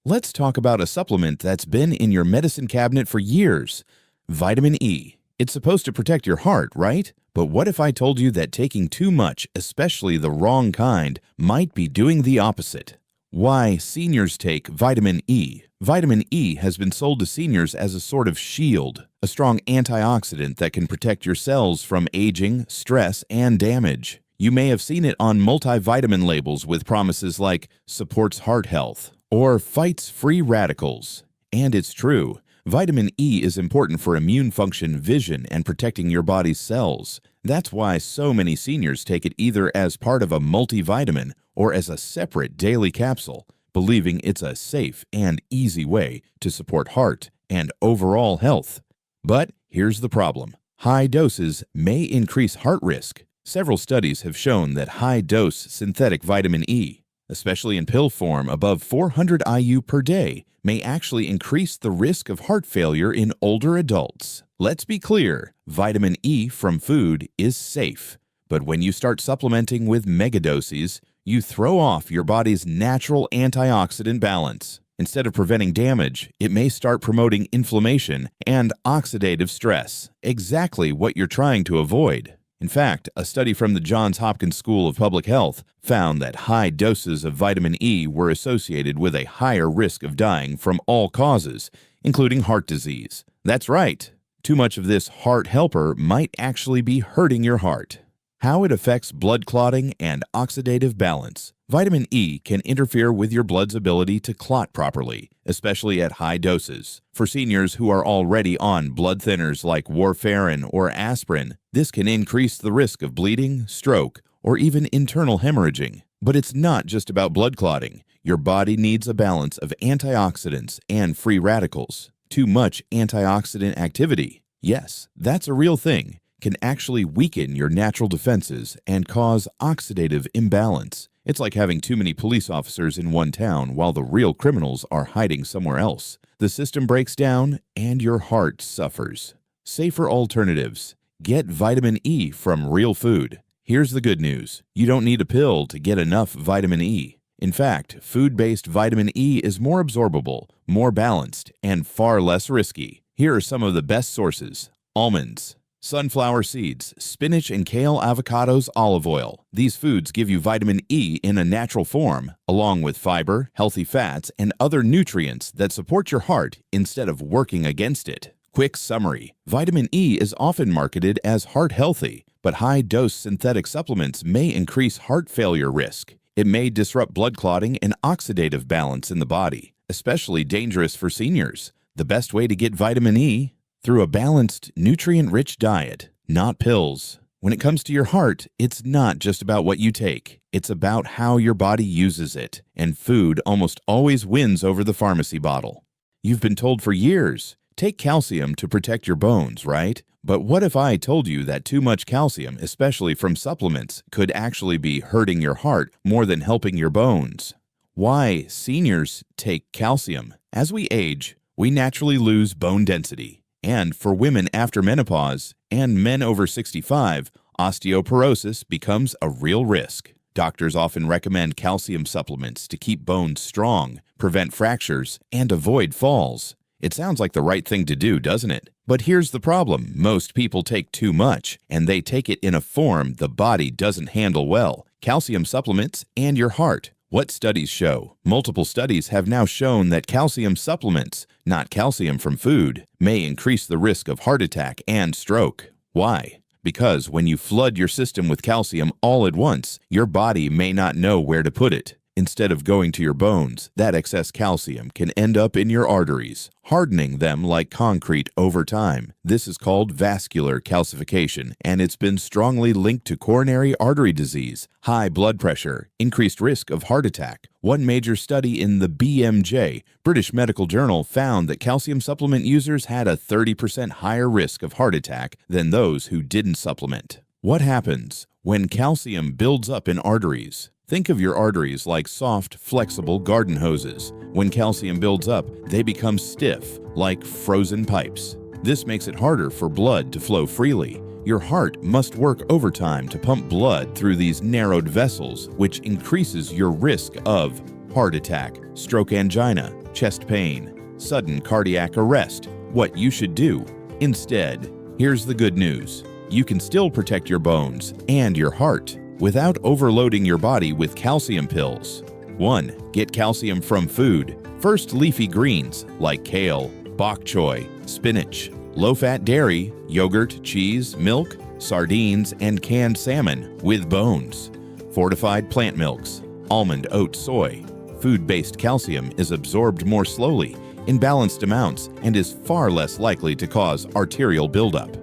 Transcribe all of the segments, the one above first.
Let's talk about a supplement that's been in your medicine cabinet for years. Vitamin E. It's supposed to protect your heart, right? But what if I told you that taking too much, especially the wrong kind, might be doing the opposite? Why seniors take vitamin E. Vitamin E has been sold to seniors as a sort of shield, a strong antioxidant that can protect your cells from aging, stress, and damage. You may have seen it on multivitamin labels with promises like supports heart health or fights free radicals. And it's true. Vitamin E is important for immune function, vision, and protecting your body's cells. That's why so many seniors take it either as part of a multivitamin or as a separate daily capsule, believing it's a safe and easy way to support heart and overall health. But here's the problem. High doses may increase heart risk. Several studies have shown that high-dose synthetic vitamin E, especially in pill form above 400 IU per day, may actually increase the risk of heart failure in older adults. Let's be clear, vitamin E from food is safe. But when you start supplementing with megadoses, you throw off your body's natural antioxidant balance. Instead of preventing damage, it may start promoting inflammation and oxidative stress, exactly what you're trying to avoid. In fact, a study from the Johns Hopkins School of Public Health found that high doses of vitamin E were associated with a higher risk of dying from all causes, including heart disease. That's right. Too much of this heart helper might actually be hurting your heart. How it affects blood clotting and oxidative balance. Vitamin E can interfere with your blood's ability to clot properly, especially at high doses. For seniors who are already on blood thinners like warfarin or aspirin, this can increase the risk of bleeding, stroke, or even internal hemorrhaging. But it's not just about blood clotting. Your body needs a balance of antioxidants and free radicals. Too much antioxidant activity, yes, that's a real thing, can actually weaken your natural defenses and cause oxidative imbalance. It's like having too many police officers in one town while the real criminals are hiding somewhere else. The system breaks down and your heart suffers. Safer alternatives. Get vitamin E from real food. Here's the good news. You don't need a pill to get enough vitamin E. In fact, food-based vitamin E is more absorbable, more balanced, and far less risky. Here are some of the best sources. Almonds, sunflower seeds, spinach and kale, avocados, olive oil. These foods give you vitamin E in a natural form, along with fiber, healthy fats, and other nutrients that support your heart instead of working against it. Quick summary. Vitamin E is often marketed as heart healthy, but high-dose synthetic supplements may increase heart failure risk. It may disrupt blood clotting and oxidative balance in the body, especially dangerous for seniors. The best way to get vitamin E? Through a balanced, nutrient-rich diet, not pills. When it comes to your heart, it's not just about what you take. It's about how your body uses it, and food almost always wins over the pharmacy bottle. You've been told for years, take calcium to protect your bones, right? But what if I told you that too much calcium, especially from supplements, could actually be hurting your heart more than helping your bones? Why seniors take calcium? As we age, we naturally lose bone density. And for women after menopause and men over 65, osteoporosis becomes a real risk. Doctors often recommend calcium supplements to keep bones strong, prevent fractures, and avoid falls. It sounds like the right thing to do, doesn't it? But here's the problem. Most people take too much, and they take it in a form the body doesn't handle well. Calcium supplements and your heart. What studies show? Multiple studies have now shown that calcium supplements, not calcium from food, may increase the risk of heart attack and stroke. Why? Because when you flood your system with calcium all at once, your body may not know where to put it. Instead of going to your bones, that excess calcium can end up in your arteries, hardening them like concrete over time. This is called vascular calcification, and it's been strongly linked to coronary artery disease, high blood pressure, increased risk of heart attack. One major study in the BMJ, British Medical Journal, found that calcium supplement users had a 30% higher risk of heart attack than those who didn't supplement. What happens when calcium builds up in arteries? Think of your arteries like soft, flexible garden hoses. When calcium builds up, they become stiff, like frozen pipes. This makes it harder for blood to flow freely. Your heart must work overtime to pump blood through these narrowed vessels, which increases your risk of heart attack, stroke, angina, chest pain, sudden cardiac arrest, what you should do. Instead, here's the good news. You can still protect your bones and your heart without overloading your body with calcium pills. 1. Get calcium from food. First, leafy greens like kale, bok choy, spinach, low-fat dairy, yogurt, cheese, milk, sardines, and canned salmon with bones. Fortified plant milks, almond, oat, soy. Food-based calcium is absorbed more slowly in balanced amounts and is far less likely to cause arterial buildup.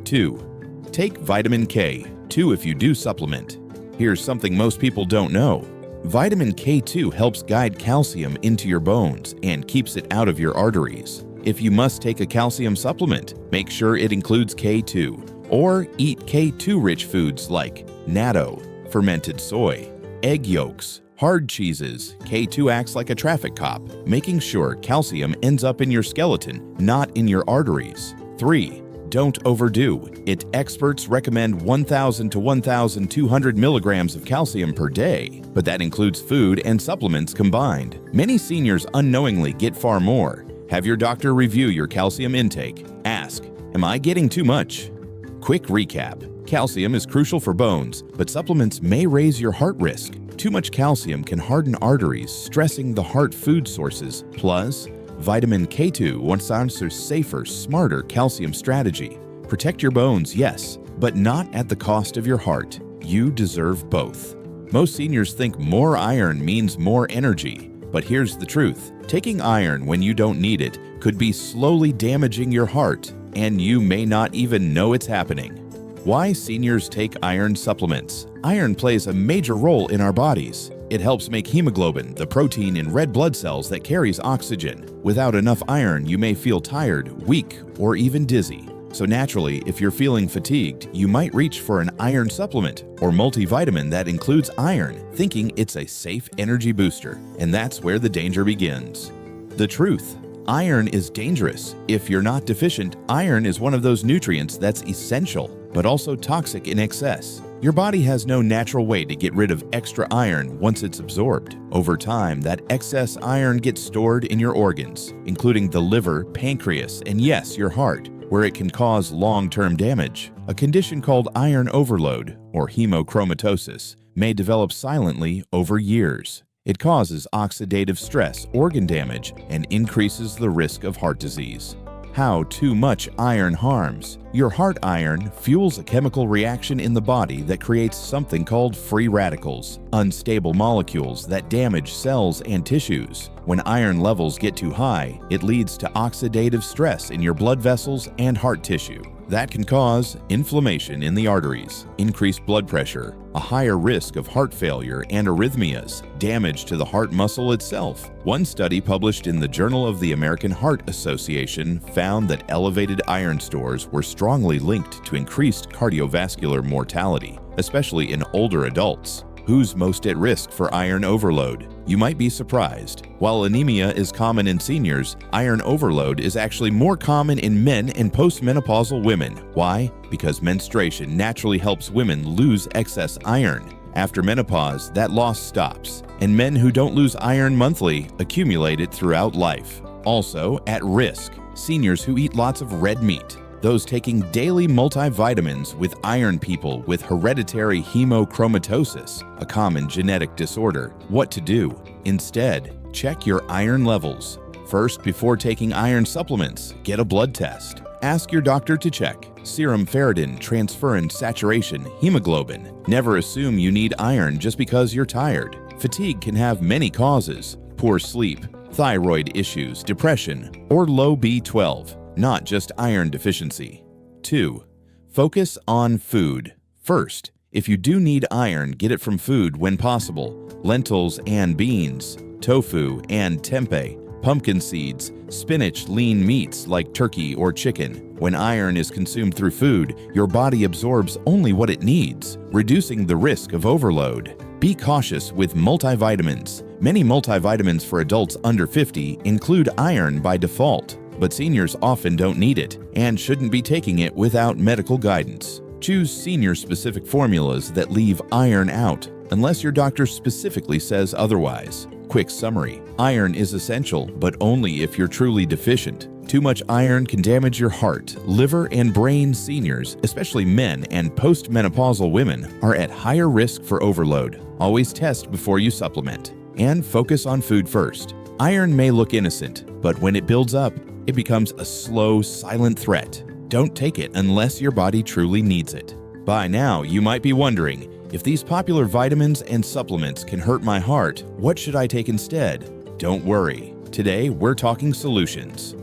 2. Take vitamin K, 2 if you do supplement. Here's something most people don't know. Vitamin K2 helps guide calcium into your bones and keeps it out of your arteries. If you must take a calcium supplement, make sure it includes K2, or eat K2-rich foods like natto, fermented soy, egg yolks, hard cheeses. K2 acts like a traffic cop, making sure calcium ends up in your skeleton, not in your arteries. 3. Don't overdo it. Experts recommend 1,000 to 1,200 milligrams of calcium per day, but that includes food and supplements combined. Many seniors unknowingly get far more. Have your doctor review your calcium intake. Ask, am I getting too much? Quick recap. Calcium is crucial for bones, but supplements may raise your heart risk. Too much calcium can harden arteries, stressing the heart food sources. Plus, vitamin K2 once answers safer, smarter calcium strategy. Protect your bones, yes, but not at the cost of your heart. You deserve both. Most seniors think more iron means more energy, but here's the truth. Taking iron when you don't need it could be slowly damaging your heart, and you may not even know it's happening. Why seniors take iron supplements? Iron plays a major role in our bodies. It helps make hemoglobin, the protein in red blood cells that carries oxygen. Without enough iron, you may feel tired, weak, or even dizzy. So naturally, if you're feeling fatigued, you might reach for an iron supplement or multivitamin that includes iron, thinking it's a safe energy booster. And that's where the danger begins. The truth. Iron is dangerous. If you're not deficient, iron is one of those nutrients that's essential, but also toxic in excess. Your body has no natural way to get rid of extra iron once it's absorbed. Over time, that excess iron gets stored in your organs, including the liver, pancreas, and yes, your heart, where it can cause long-term damage. A condition called iron overload, or hemochromatosis, may develop silently over years. It causes oxidative stress, organ damage, and increases the risk of heart disease. How too much iron harms. Your heart iron fuels a chemical reaction in the body that creates something called free radicals, unstable molecules that damage cells and tissues. When iron levels get too high, it leads to oxidative stress in your blood vessels and heart tissue. That can cause inflammation in the arteries, increased blood pressure, a higher risk of heart failure and arrhythmias, damage to the heart muscle itself. One study published in the Journal of the American Heart Association found that elevated iron stores were strongly linked to increased cardiovascular mortality, especially in older adults. Who's most at risk for iron overload? You might be surprised. While anemia is common in seniors, iron overload is actually more common in men and postmenopausal women. Why? Because menstruation naturally helps women lose excess iron. After menopause, that loss stops, and men who don't lose iron monthly accumulate it throughout life. Also, at risk, seniors who eat lots of red meat. Those taking daily multivitamins with iron, people with hereditary hemochromatosis, a common genetic disorder. What to do? Instead, check your iron levels. First, before taking iron supplements, get a blood test. Ask your doctor to check serum ferritin, transferrin saturation, hemoglobin. Never assume you need iron just because you're tired. Fatigue can have many causes: poor sleep, thyroid issues, depression, or low B12. Not just iron deficiency. 2. Focus on food. First, if you do need iron, get it from food when possible. Lentils and beans, tofu and tempeh, pumpkin seeds, spinach, lean meats like turkey or chicken. When iron is consumed through food, your body absorbs only what it needs, reducing the risk of overload. Be cautious with multivitamins. Many multivitamins for adults under 50 include iron by default, but seniors often don't need it and shouldn't be taking it without medical guidance. Choose senior-specific formulas that leave iron out, unless your doctor specifically says otherwise. Quick summary: iron is essential, but only if you're truly deficient. Too much iron can damage your heart, liver, and brain. Seniors, especially men and postmenopausal women, are at higher risk for overload. Always test before you supplement. And focus on food first. Iron may look innocent, but when it builds up, it becomes a slow, silent threat. Don't take it unless your body truly needs it. By now, you might be wondering, if these popular vitamins and supplements can hurt my heart, what should I take instead? Don't worry. Today, we're talking solutions.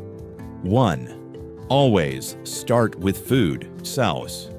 1. Always start with food source.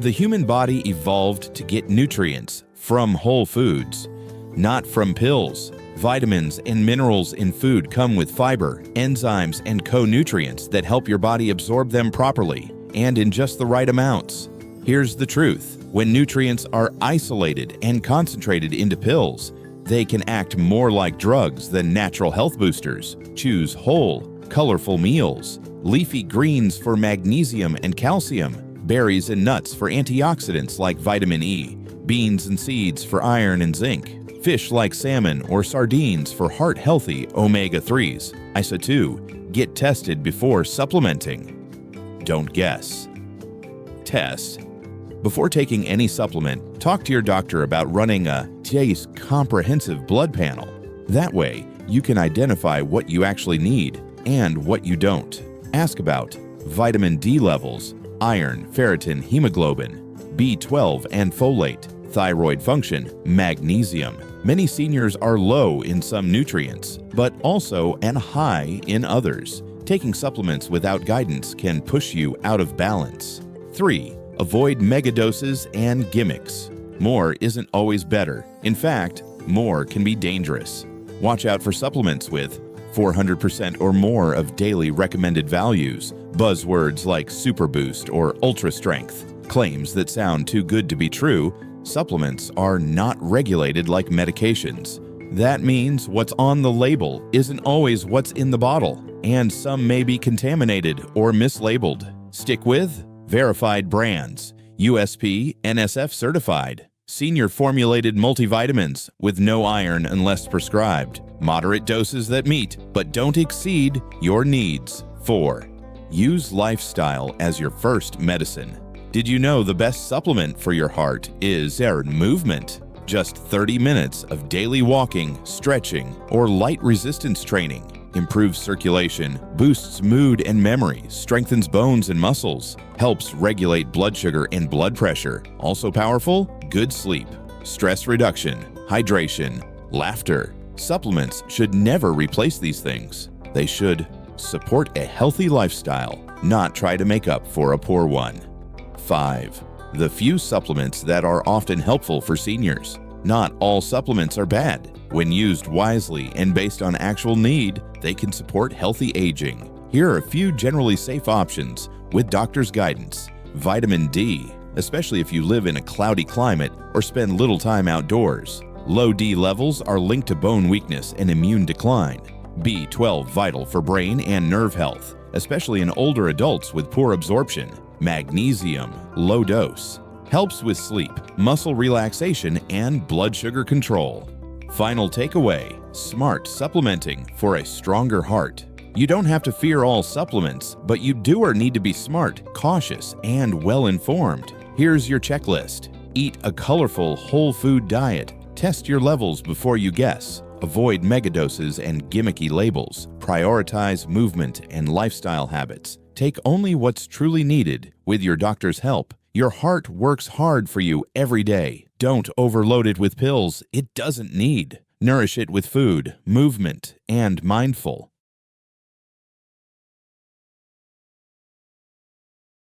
The human body evolved to get nutrients from whole foods, not from pills. Vitamins and minerals in food come with fiber, enzymes, and co-nutrients that help your body absorb them properly and in just the right amounts. Here's the truth: when nutrients are isolated and concentrated into pills, they can act more like drugs than natural health boosters. Choose whole, colorful meals, leafy greens for magnesium and calcium, berries and nuts for antioxidants like vitamin E, beans and seeds for iron and zinc, fish like salmon or sardines for heart-healthy omega-3s. ISO2. Get tested before supplementing. Don't guess. Test. Before taking any supplement, talk to your doctor about running a TASE comprehensive blood panel. That way, you can identify what you actually need and what you don't. Ask about vitamin D levels, iron, ferritin, hemoglobin, B12 and folate, thyroid function, magnesium. Many seniors are low in some nutrients, but also and high in others. Taking supplements without guidance can push you out of balance. 3. Avoid megadoses and gimmicks. More isn't always better. In fact, more can be dangerous. Watch out for supplements with 400% or more of daily recommended values, buzzwords like Super Boost or Ultra Strength, claims that sound too good to be true. Supplements are not regulated like medications. That means what's on the label isn't always what's in the bottle, and some may be contaminated or mislabeled. Stick with verified brands, USP, NSF certified, senior formulated multivitamins with no iron unless prescribed, moderate doses that meet but don't exceed your needs. 4. Use lifestyle as your first medicine. Did you know the best supplement for your heart is movement? Just 30 minutes of daily walking, stretching, or light resistance training improves circulation, boosts mood and memory, strengthens bones and muscles, helps regulate blood sugar and blood pressure. Also powerful, good sleep, stress reduction, hydration, laughter. Supplements should never replace these things. They should support a healthy lifestyle, not try to make up for a poor one. 5. The few supplements that are often helpful for seniors. Not all supplements are bad. When used wisely and based on actual need, they can support healthy aging. Here are a few generally safe options with doctor's guidance. Vitamin D, especially if you live in a cloudy climate or spend little time outdoors. Low D levels are linked to bone weakness and immune decline. B12 vital for brain and nerve health, especially in older adults with poor absorption. Magnesium, low dose, helps with sleep, muscle relaxation, and blood sugar control. Final takeaway: smart supplementing for a stronger heart. You don't have to fear all supplements, but you do or need to be smart, cautious, and well-informed. Here's your checklist. Eat a colorful, whole food diet. Test your levels before you guess. Avoid megadoses and gimmicky labels. Prioritize movement and lifestyle habits. Take only what's truly needed with your doctor's help. Your heart works hard for you every day. Don't overload it with pills it doesn't need. Nourish it with food, movement, and mindful.